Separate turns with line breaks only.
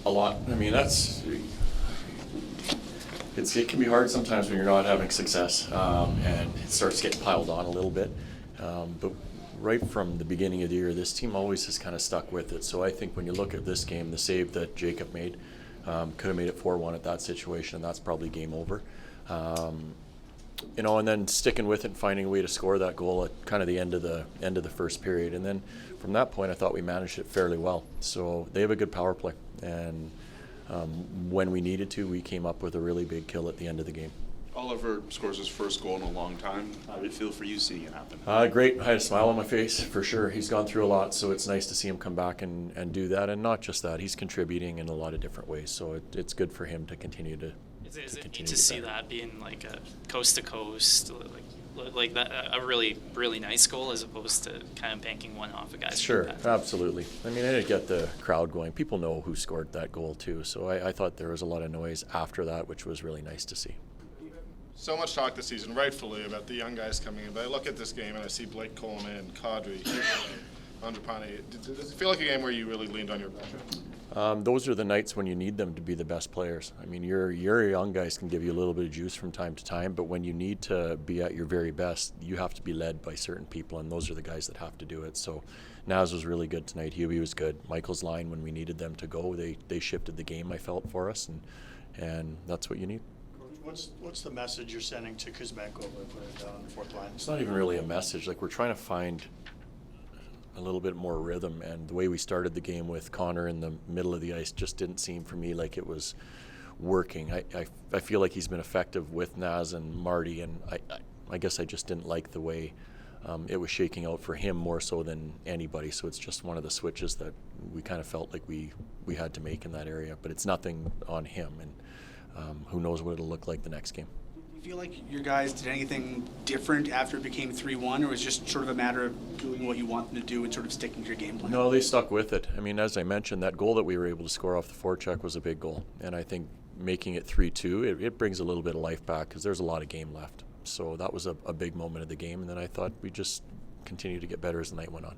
A lot. I mean, it can be hard sometimes when you're not having success, and it starts getting piled on a little bit. But right from the beginning of the year, this team always has kind of stuck with it. So I think when you look at this game, the save that Jacob made, could have made it 4-1 at that situation, and that's probably game over. And then sticking with it and finding a way to score that goal at kind of the end of the first period. And then from that point, I thought we managed it fairly well. So they have a good power play, and when we needed to, we came up with a really big kill at the end of the game.
Oliver scores his first goal in a long time. How did it feel for you seeing it happen?
Great. I had a smile on my face, for sure. He's gone through a lot, so it's nice to see him come back and do that. And not just that, he's contributing in a lot of different ways. So it's good for him to continue to
Is it neat to see that being like a coast to coast, like that, a really, really nice goal as opposed to kind of banking one off a guy's
Sure, absolutely. I mean, it'd get the crowd going. People know who scored that goal too. So I thought there was a lot of noise after that, which was really nice to see.
So much talk this season, rightfully, about the young guys coming in. But I look at this game and I see Blake Coleman, Kadri, Mandrapane. Does it feel like a game where you really leaned on your veterans?
Those are the nights when you need them to be the best players. I mean, your young guys can give you a little bit of juice from time to time, but when you need to be at your very best, you have to be led by certain people, and those are the guys that have to do it. So Naz was really good tonight. Huey was good. Michael's line, when we needed them to go, they shifted the game, I felt, for us, and that's what you need.
What's the message you're sending to Kuzmenko on the fourth line?
It's not even really a message. Like, we're trying to find a little bit more rhythm, and the way we started the game with Connor in the middle of the ice just didn't seem for me like it was working. I feel like he's been effective with Naz and Marty, and I guess I just didn't like the way it was shaking out for him more so than anybody. So it's just one of the switches that we kind of felt like we had to make in that area, but it's nothing on him, and who knows what it'll look like the next game.
Do you feel like your guys did anything different after it became 3-1, or was it just sort of a matter of doing what you want them to do and sort of sticking to your game plan?
No, they stuck with it. I mean, as I mentioned, that goal that we were able to score off the forecheck was a big goal, and I think making it 3-2, it brings a little bit of life back because there's a lot of game left. So that was a big moment of the game, and then I thought we just continued to get better as the night went on.